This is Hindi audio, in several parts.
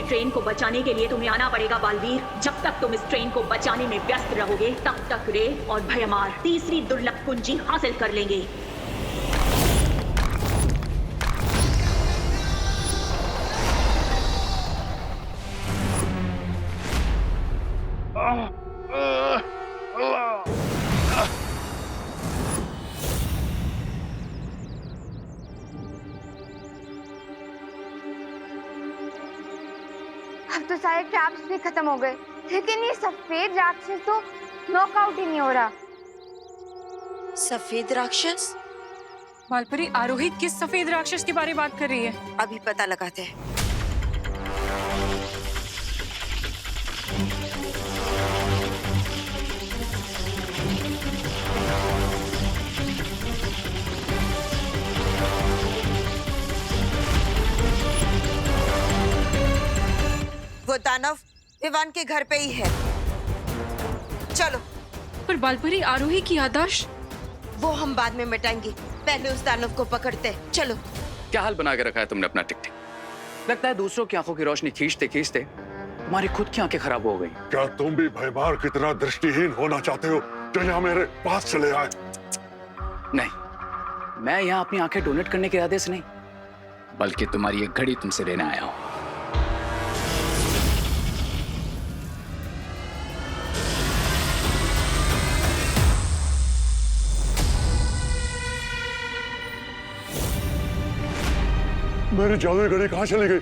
अपनी ट्रेन को बचाने के लिए तुम्हें आना पड़ेगा बालवीर। जब तक तुम इस ट्रेन को बचाने में व्यस्त रहोगे तब तक रे और भयमार तीसरी दुर्लभ कुंजी हासिल कर लेंगे। अब तो सारे ट्रैप्स भी खत्म हो गए, लेकिन ये सफेद राक्षस तो नॉकआउट ही नहीं हो रहा। सफेद राक्षस? बालपरी, आरोही किस सफेद राक्षस के बारे में बात कर रही है? अभी पता लगाते हैं। वो दानव विवान के घर पे ही है। चलो। पर बालपरी, आरोही की याददाश्त? वो हम बाद में मिटाएंगे, पहले उस दानव को पकड़ते हैं। चलो। क्या हाल बना के रखा है तुमने अपना टिक-टिक? लगता है दूसरों की आंखों की रोशनी खींचते खींचते तुम्हारी खुद की आंखें खराब हो गई। क्या तुम भी भयमार की तरह दृष्टिहीन होना चाहते हो जो यहाँ मेरे पास चले आए? नहीं, मैं यहाँ अपनी आंखें डोनेट करने के इरादे से नहीं, बल्कि तुम्हारी एक घड़ी तुमसे लेने आया हूँ। मेरी जादुई घड़ी कहाँ चली गई?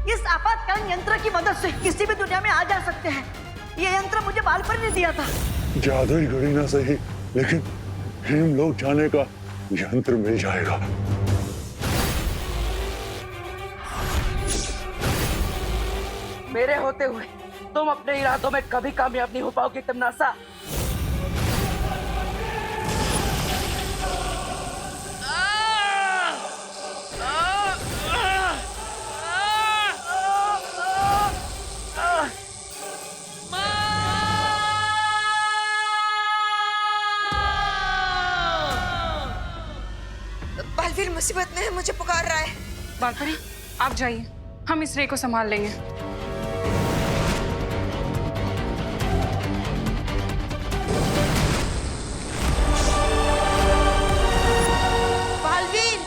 इस आपातकालीन यंत्र की मदद से किसी भी दुनिया में आ जा सकते हैं। ये यंत्र मुझे बालपर ने दिया था। जादुई घड़ी ना सही, लेकिन हम लोग जाने का यंत्र मिल जाएगा। मेरे होते हुए तुम अपने इरादों में कभी कामयाब नहीं हो पाओगे तमनासा। बालवीर मुसीबत में है, मुझे पुकार रहा है। बालपरी, आप जाइए, हम इस रे को संभाल लेंगे। बालवीर!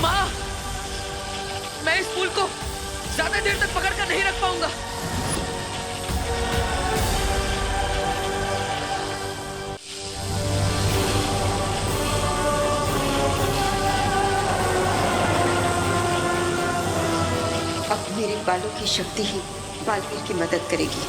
माँ, मैं इस फूल को ज्यादा देर तक पकड़ कर नहीं रख पाऊंगा। अब मेरे बालों की शक्ति ही बालवीर की मदद करेगी।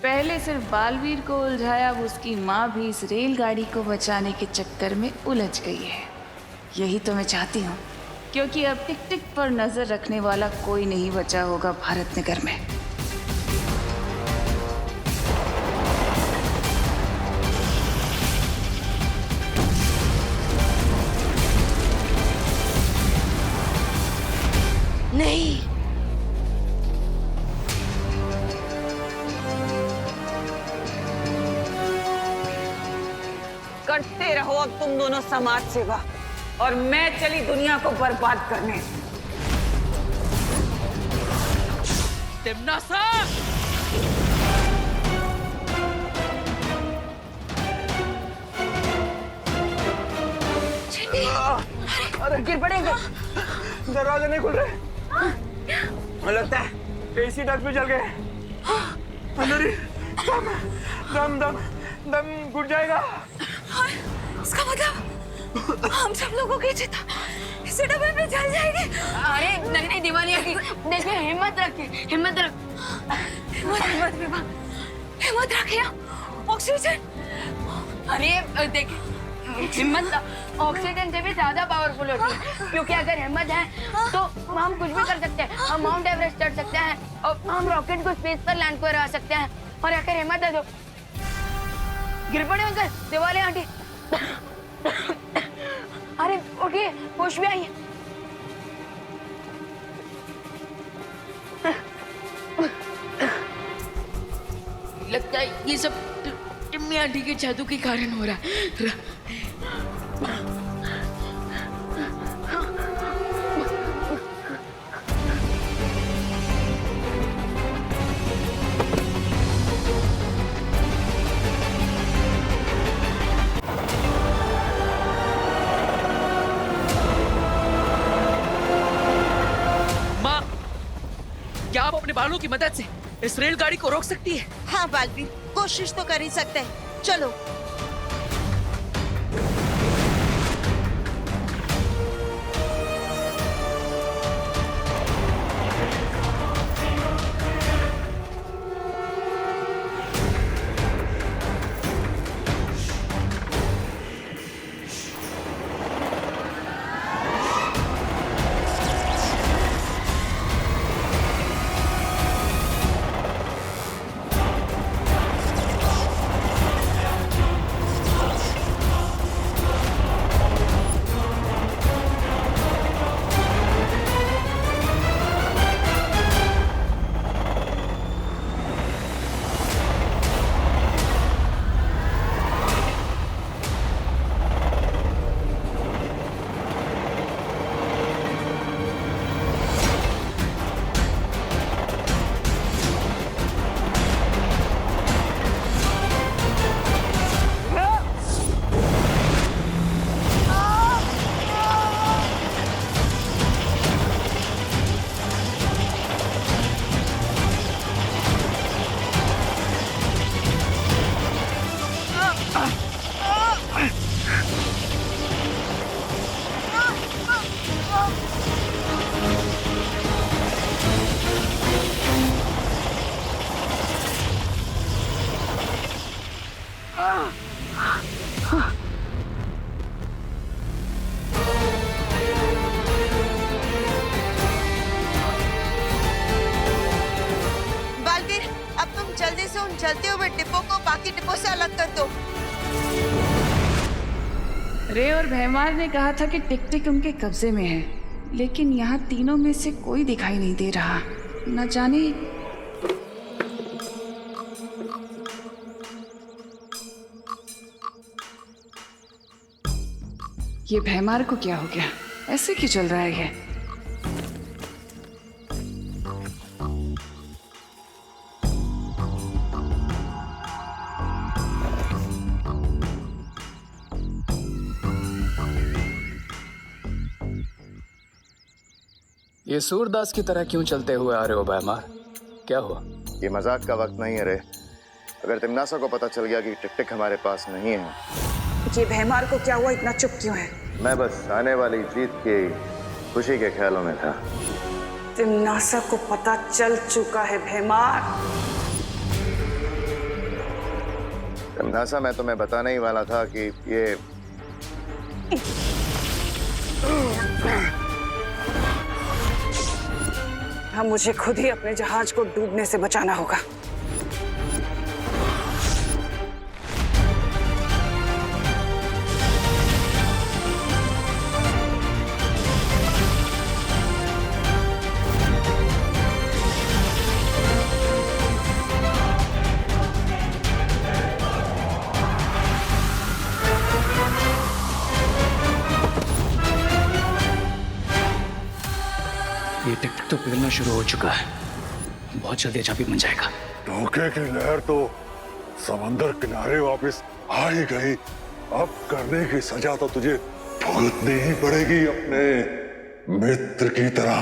पहले सिर्फ बालवीर को उलझाया, अब उसकी माँ भी इस रेलगाड़ी को बचाने के चक्कर में उलझ गई है। यही तो मैं चाहती हूँ, क्योंकि अब टिक टिक पर नजर रखने वाला कोई नहीं बचा होगा भारत नगर में। नहीं, तुम दोनों समाज सेवा और मैं चली दुनिया को बर्बाद करने। तिम्नासा! अरे गिर पड़ेंगे। दरवाजे नहीं खुल रहे। मुझे लगता है एसी डक्ट भी जल गए। अंदर ही दम दम दम घुट जाएगा। इसका मतलब हम सब लोगों की चिता इसी डब्बे में जल जाएगी। अरे नहीं दिवालिया की देखिए, हिम्मत रखिए, हिम्मत रखिए। ऑक्सीजन, अरे देखिए हिम्मत ऑक्सीजन से भी ज्यादा पावरफुल होती है, क्योंकि अगर हिम्मत है तो हम कुछ भी कर सकते हैं। हम माउंट एवरेस्ट चढ़ सकते हैं और हम रॉकेट को स्पेस पर लैंड करवा सकते हैं। और अगर हिम्मत है तो गिर पड़े अंकल, दिवाली आंटी। अरे उठिए, होश में आइए। लगता है ये सब टिम्मी आंटी के जादू के कारण हो रहा है। माँ, क्या आप अपने बालों की मदद से इस रेलगाड़ी को रोक सकती है? हाँ बालवीर, कोशिश तो कर ही सकते हैं। चलो। चलते हुए डिब्बों को बाकी डिब्बों से अलग कर दो। रे और भैमार ने कहा था कि टिक टिक उनके कब्जे में है, लेकिन यहाँ तीनों में से कोई दिखाई नहीं दे रहा। न जाने ये भैमार को क्या हो गया, ऐसे क्यों चल रहा है ये? ये सूरदास की तरह क्यों चलते हुए आ रहे हो भैमार? क्या हुआ? ये मजाक का वक्त नहीं है रे। अगर तिम्नासा को पता चल गया कि टिक टिक हमारे पास नहीं है। ये भैमार को क्या हुआ, इतना चुप क्यों है? मैं बस आने वाली जीत की खुशी के ख्यालों में था। तिम्नासा को पता चल चुका है भैमार। तिम्नासा, मैं तुम्हें बताने ही वाला था कि ये हाँ, मुझे खुद ही अपने जहाज को डूबने से बचाना होगा। तो पिघलना शुरू हो चुका है। बहुत जल्दी चाबी बन जाएगा। धोखे की लहर तो समंदर किनारे वापस आ ही गई। अब करने की सजा तो तुझे भुगतनी ही पड़ेगी अपने मित्र की तरह।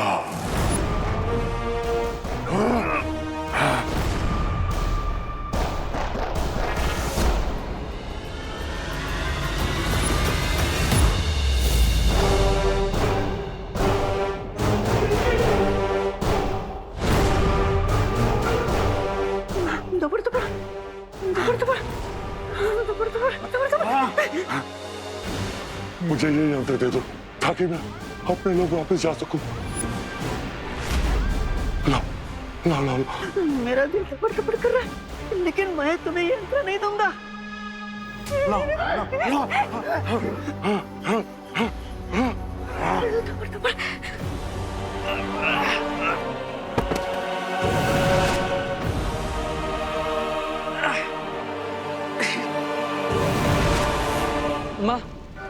मुझे ये यंत्र दे दो ताकि मैं अपने लोग वापस जा सकूं। ला, ला, ला, ला। मेरा दिल धड़पड़ धड़पड़ कर रहा है, लेकिन मैं तुम्हें ये यंत्र नहीं दूंगा। ला, ला, ला। धड़पड़ धड़पड़। माँ,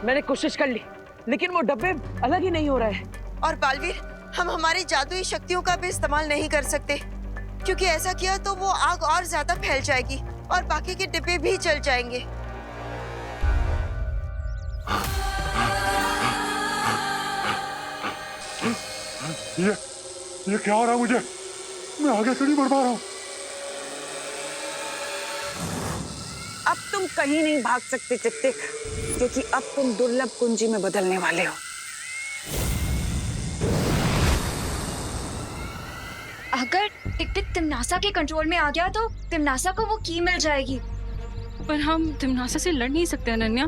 मैंने कोशिश कर ली, लेकिन वो डब्बे अलग ही नहीं हो रहा है। और बालवीर, हम हमारी जादुई शक्तियों का भी इस्तेमाल नहीं कर सकते, क्योंकि ऐसा किया तो वो आग और ज्यादा फैल जाएगी और बाकी के डिब्बे भी जल जाएंगे। ये क्या हो रहा है मुझे? मैं आगे क्यों नहीं बढ़ पा रहा हूँ? अब तुम कहीं नहीं भाग सकते टिक-टिक, क्योंकि अब तुम दुर्लभ कुंजी में बदलने वाले हो। अगर टिक-टिक तिमनासा के कंट्रोल में आ गया तो तिमनासा को वो की मिल जाएगी। पर हम तिमनासा से लड़ नहीं सकते अनन्या।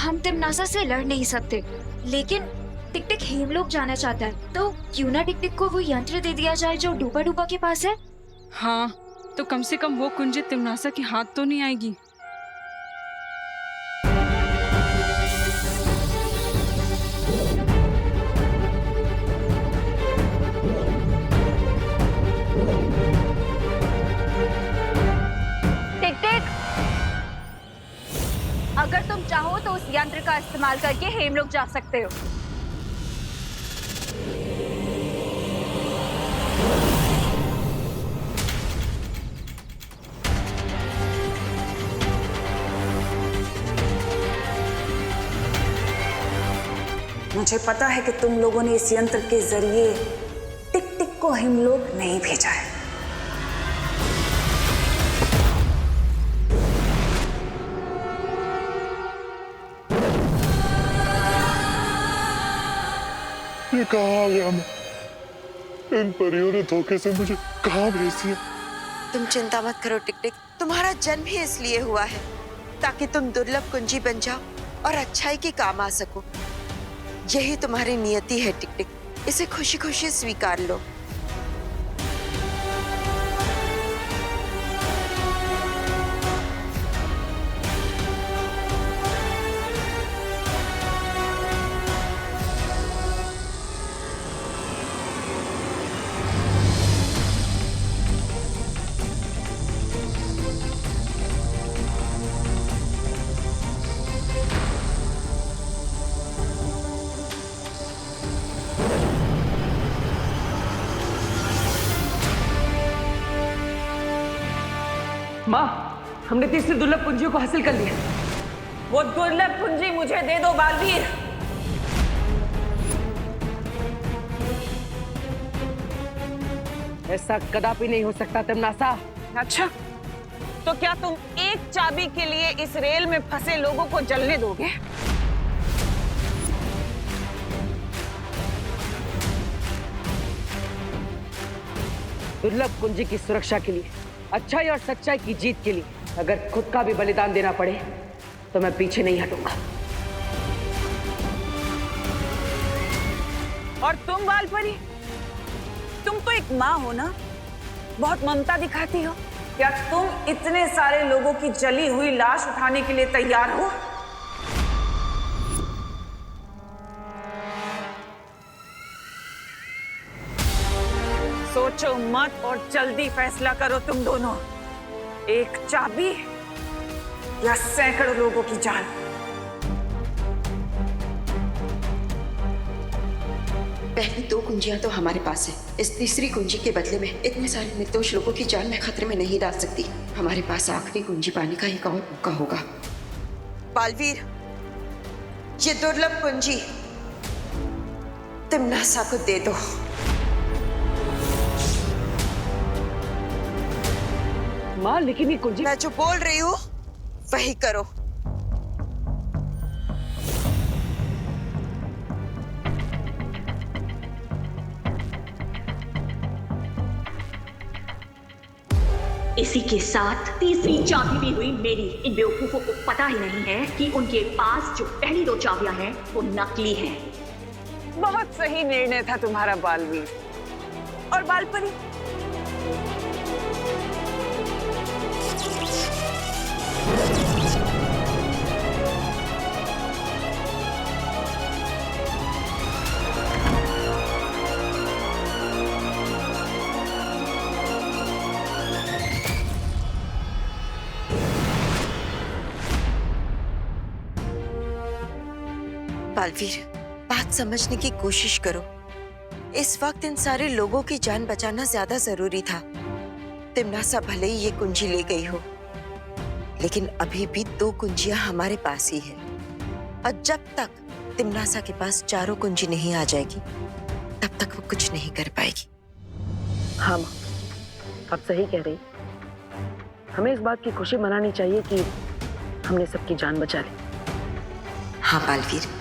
हम तिमनासा से लड़ नहीं सकते, लेकिन टिक-टिक हेमलोक जाना चाहता है, तो क्यों ना टिक-टिक को वो यंत्र दे दिया जाए जो डूबा डूबा के पास है। हाँ, तो कम से कम वो कुंजी तिमनासा के हाथ तो नहीं आएगी। टिक-टिक, अगर तुम चाहो तो उस यंत्र का इस्तेमाल करके हेमलोक जा सकते हो। मुझे पता है कि तुम लोगों ने इस यंत्र के जरिए टिक-टिक को हेमलोक नहीं भेजा है। ये कहाँ आ गया मैं? इन परियों ने धोखे से मुझे कहाँ भेज दिया? तुम चिंता मत करो टिक-टिक, तुम्हारा जन्म ही इसलिए हुआ है ताकि तुम दुर्लभ कुंजी बन जाओ और अच्छाई के काम आ सको। यही तुम्हारी नियति है टिक-टिक, इसे खुशी खुशी स्वीकार लो। माँ, हमने तीसरी दुर्लभ कुंजियों को हासिल कर लिया। वो दुर्लभ कुंजी मुझे दे दो बालवीर। ऐसा कदापि नहीं हो सकता तिमनासा। अच्छा, तो क्या तुम एक चाबी के लिए इस रेल में फंसे लोगों को जलने दोगे? दुर्लभ कुंजी की सुरक्षा के लिए, अच्छाई और सच्चाई की जीत के लिए अगर खुद का भी बलिदान देना पड़े तो मैं पीछे नहीं हटूंगा। और तुम बालपरी, तुम तो एक माँ हो ना, बहुत ममता दिखाती हो। क्या तुम इतने सारे लोगों की जली हुई लाश उठाने के लिए तैयार हो? सोचो मत और जल्दी फैसला करो तुम दोनों। एक चाबी या सैकड़ों लोगों की जान। पहली 2 कुंजियां तो हमारे पास है। इस तीसरी कुंजी के बदले में इतने सारे निर्दोष लोगों की जान मैं खतरे में नहीं डाल सकती। हमारे पास आखिरी कुंजी पाने का एक और मौका होगा। बालवीर, ये दुर्लभ कुंजी तिम्नासा को दे दो। माँ, लेकिन ये कुंजी... मैं जो बोल रही हूँ वही करो। इसी के साथ तीसरी चाबी भी हुई मेरी। इन बेवकूफों को पता ही नहीं है कि उनके पास जो पहली 2 चाबियां हैं वो नकली हैं। बहुत सही निर्णय था तुम्हारा बालवीर। और बालपरी, बालवीर, बात समझने की कोशिश करो। इस वक्त इन सारे लोगों की जान बचाना ज्यादा जरूरी था। तिम्नासा भले ही ये कुंजी ले गई हो, लेकिन अभी भी 2 कुंजियां हमारे पास ही है। और जब तक तिम्नासा के पास 4 कुंजी नहीं आ जाएगी, तब तक वो कुछ नहीं कर पाएगी। हाँ माँ, आप सही कह रही। हमें इस बात की खुशी मनानी चाहिए कि हमने सबकी जान बचा ली। हाँ बालवीर,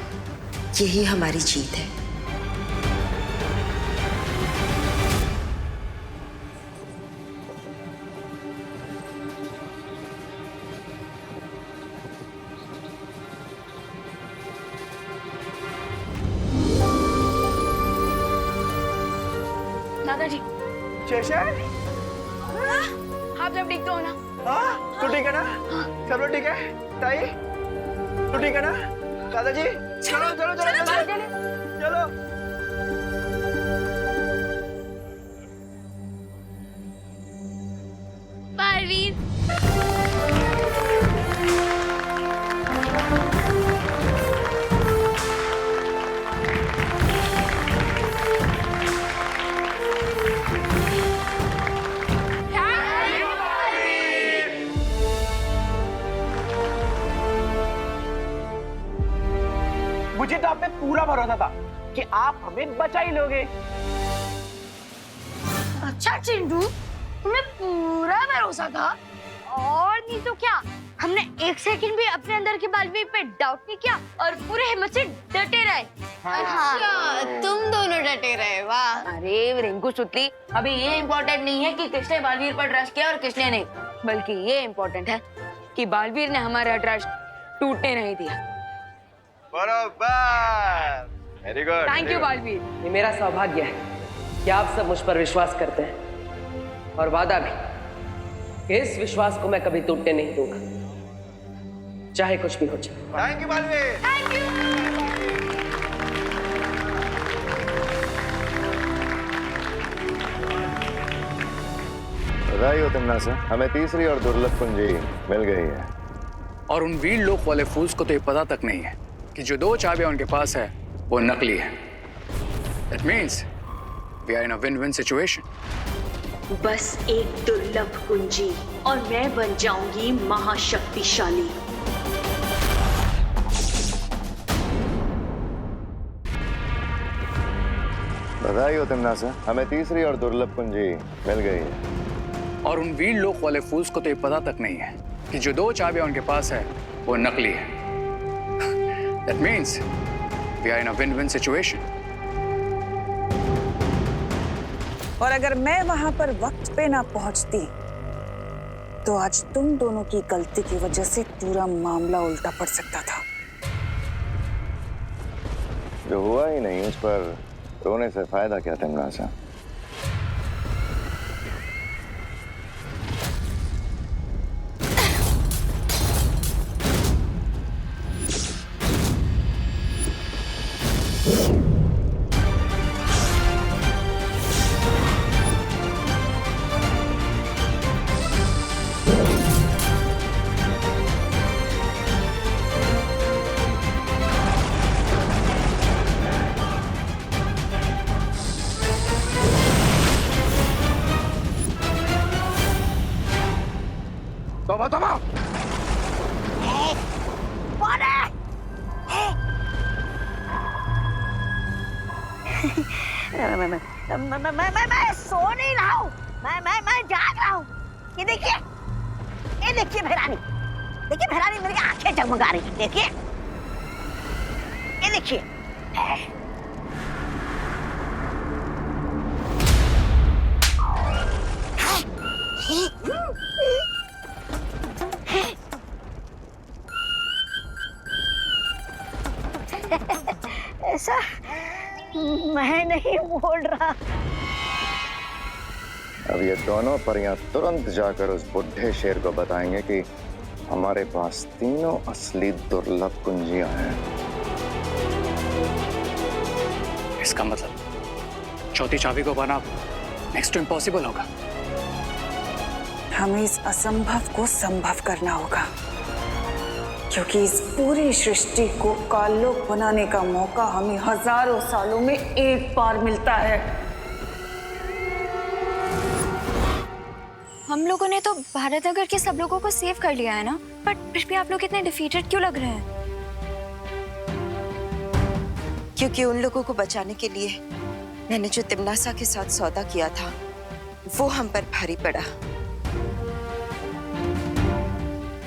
यही हमारी जीत है। दादाजी, शेषन, आप जब ठीक तो हो ना? हाँ, तू ठीक है ना? सब लोग ठीक है? ताई, तू ठीक है ना? दादाजी, चलो चलो चलो चलो चलो। बालवीर, मुझे तो आप पे पूरा भरोसा था कि आप हमें बचा ही लोगे। अच्छा चिंटू, तुम्हें पूरा भरोसा था? और नहीं तो क्या, हमने 1 सेकंड भी अपने अंदर के बालवीर पे डाउट नहीं किया और पूरे हिम्मत से डटे रहे। अच्छा, तुम दोनों डटे रहे, वाह। अरे रिंकू सुतली, अभी ये इम्पोर्टेंट नहीं है कि किसने बालवीर पर ट्रस्ट किया और किसने नहीं, बल्कि ये इम्पोर्टेंट है कि बालवीर ने हमारा ट्रस्ट टूटने नहीं दिया। बराबर, very good. Thank you Baalveer. ये मेरा सौभाग्य है कि आप सब मुझ पर विश्वास करते हैं, और वादा भी कि इस विश्वास को मैं कभी टूटने नहीं दूंगा, चाहे कुछ भी हो जाए। Thank you Baalveer. Thank you. बधाई हो तिम्नासा, हमें तीसरी और दुर्लभ कुंजी मिल गई है। और उन वीर लोक वाले फूल्स को तो ये पता तक नहीं है कि जो 2 चाबियां उनके पास है वो नकली है। That means we are in a win-win situation. बस एक दुर्लभ कुंजी और मैं बन जाऊंगी महाशक्तिशाली। बधाई हो तिम्नासा, हमें तीसरी और दुर्लभ कुंजी मिल गई है। और उन वीर लोक वाले फूल्स को तो ये पता तक नहीं है कि जो 2 चाबियां उनके पास है वो नकली है। That means we are in a win-win situation. और अगर मैं वहां पर वक्त पे ना पहुंचती तो आज तुम दोनों की गलती की वजह से पूरा मामला उल्टा पड़ सकता था। जो हुआ ही नहीं उस पर रोने से फायदा क्या तिम्नासा? तौबा तौबा। मैं सो नहीं रहा हूँ, मैं जाग रहा हूँ। ये देखिए भैरानी मेरी आंखें जगमगा रही है। देखिए, ये देखिए। ऐसा मैं नहीं बोल रहा। अब ये दोनों परियां तुरंत जाकर उस बुढ़े शेर को बताएंगे कि हमारे पास तीनों असली दुर्लभ कुंजियां हैं। इसका मतलब चौथी चाबी को पाना नेक्स्ट टू इम्पॉसिबल होगा। हमें इस असंभव को संभव करना होगा, क्योंकि इस पूरी सृष्टि को काललोक बनाने का मौका हमें हजारों सालों में एक बार मिलता है। हम लोगों ने तो भारत नगर के सब लोगों को सेव कर लिया है ना, बट फिर भी आप लोग इतने डिफीटेड क्यों लग रहे हैं? क्योंकि उन लोगों को बचाने के लिए मैंने जो तिमनासा के साथ सौदा किया था वो हम पर भारी पड़ा।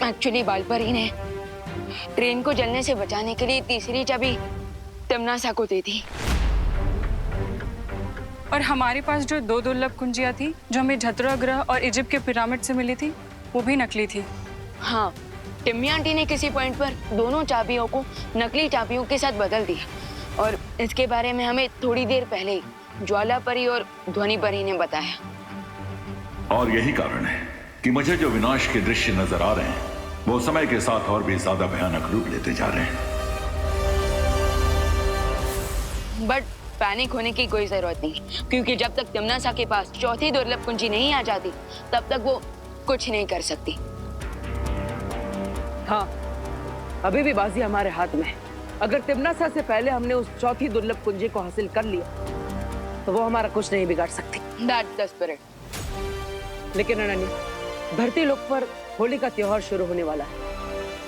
एक्चुअली बालपरी ने ट्रेन को जलने से बचाने के लिए तीसरी चाबी तिमनासा को दी थी। और हमारे पास जो 2 दुर्लभ कुंजियां थी जो हमें झतरा ग्रह और इजिप्ट के पिरामिड से मिली थी, वो भी नकली थी। हाँ, टिम्मी आंटी ने किसी पॉइंट पर दोनों चाबियों को नकली चाबियों के साथ बदल दिया, और इसके बारे में हमें थोड़ी देर पहले ही ज्वाला परी और ध्वनि परी ने बताया। और यही कारण है कि मुझे जो विनाश के दृश्य नजर आ रहे हैं वो समय के साथ और भी ज्यादा भयानक रूप लेते जा रहे हैं। बट पैनिक होने की कोई जरूरत नहीं, क्योंकि जब तक तिमनासा के पास चौथी दुर्लभ कुंजी नहीं आ जाती तब तक वो कुछ नहीं कर सकती। हाँ, अभी भी बाजी हमारे हाथ में है। अगर तिमनासा से पहले हमने उस चौथी दुर्लभ कुंजी को हासिल कर लिया तो वो हमारा कुछ नहीं बिगाड़ सकती। That's the spirit। लेकिन अनन्या, धरती लोक पर होली का त्योहार शुरू होने वाला है,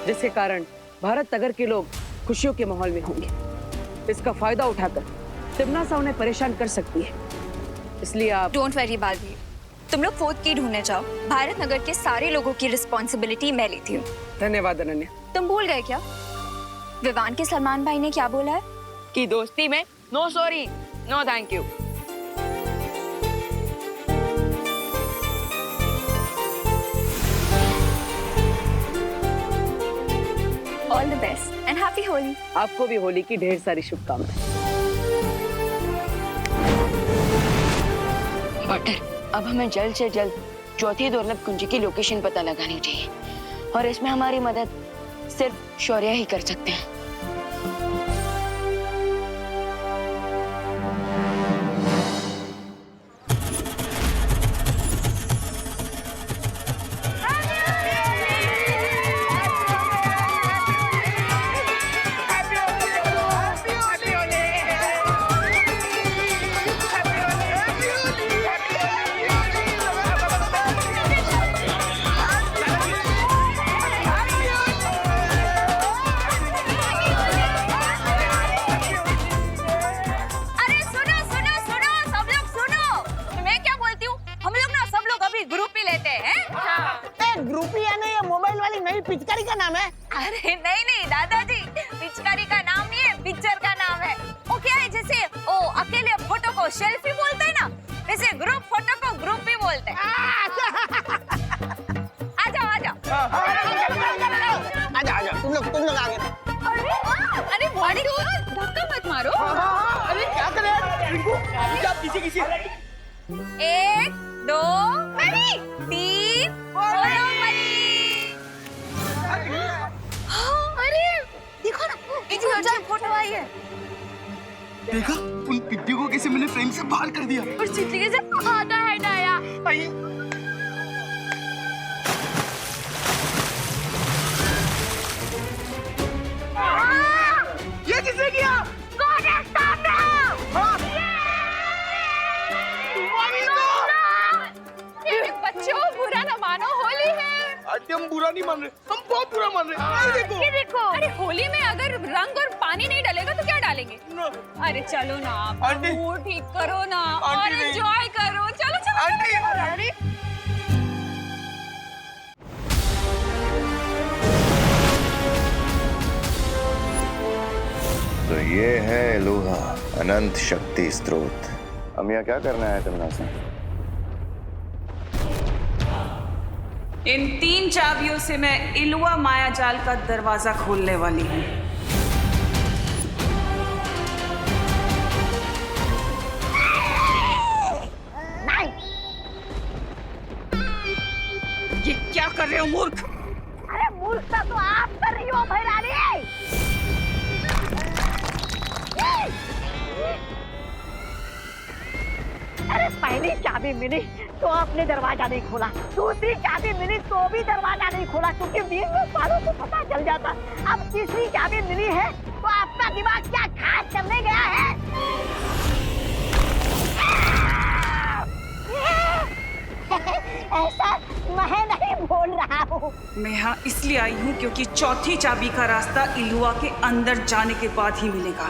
जिसके कारण भारत नगर के लोग खुशियों के माहौल में होंगे। इसका फायदा उठाकर तिमनासा उन्हें परेशान कर सकती है, इसलिए आप डोंट वरी बालवीर, तुम लोग 4th की ढूंढने जाओ। भारत नगर के सारे लोगों की रिस्पॉन्सिबिलिटी मैं लेती हूँ। धन्यवाद अनन्या। तुम भूल गए क्या विवान के सलमान भाई ने क्या बोला है? कि दोस्ती में no sorry no thank you. All the best and happy Holi. आपको भी होली की ढेर सारी शुभकामनाएं। बटर, अब हमें जल्द से जल्द चौथी दुर्लभ कुंजी की लोकेशन पता लगानी चाहिए, और इसमें हमारी मदद सिर्फ शौर्य ही कर सकते हैं। पिचकारी का नाम है? अरे नहीं नहीं दादाजी, पिचकारी का नाम नहीं है, पिक्चर का नाम है। वो क्या है, जैसे ओ अकेले फोटो को सेल्फी बोलते हैं ना, वैसे ग्रुप फोटो को ग्रुप ही बोलते हैं। आ जाओ आ जाओ तुम लोग आगे। अरे बॉडी धक्का मत मारो। अरे क्या करें रिंकू, किसी 1 2 3 बोलो मरी। अरे देखो ना, इतनी अच्छी फोटो आई है। देखा, उन पिड्डी को कैसे मैंने फ्रेम से बाहर कर दिया। और चिट्ठी कैसे खाता है नया। ये किसने किया? कौन है सामने? बच्चों बुरा न मानो, होली है। तुम बुरा नहीं मान रहे, हम बहुत बुरा मान रहे हैं। ये देखो, अरे होली में अगर रंग और पानी नहीं डलेगा तो क्या डालेंगे? अरे चलो ना, आंटी, मूड ठीक करो ना और आंटी नहीं। एंजॉय करो। चलो चलो आंटी, अरे तो ये है लोहा, अनंत शक्ति स्रोत। हम यहाँ क्या करना है तमन्ना? इन 3 चाबियों से मैं इलुआ मायाजाल का दरवाजा खोलने वाली हूँ। नहीं, ये क्या कर रहे हो मूर्ख? अरे मूर्खता तो आप कर रही हो भैरानी। अरे पहली चाबी मिली तो आपने दरवाजा नहीं खोला, दूसरी चाबी मिली तो भी दरवाजा नहीं खोला, क्योंकि 20 सालों को पता चल जाता। अब तीसरी चाबी मिली है तो आपका दिमाग क्या खास करने गया है? ऐसा मैं नहीं बोल रहा हूँ। मैं यहाँ इसलिए आई हूँ क्योंकि चौथी चाबी का रास्ता इलुआ के अंदर जाने के बाद ही मिलेगा।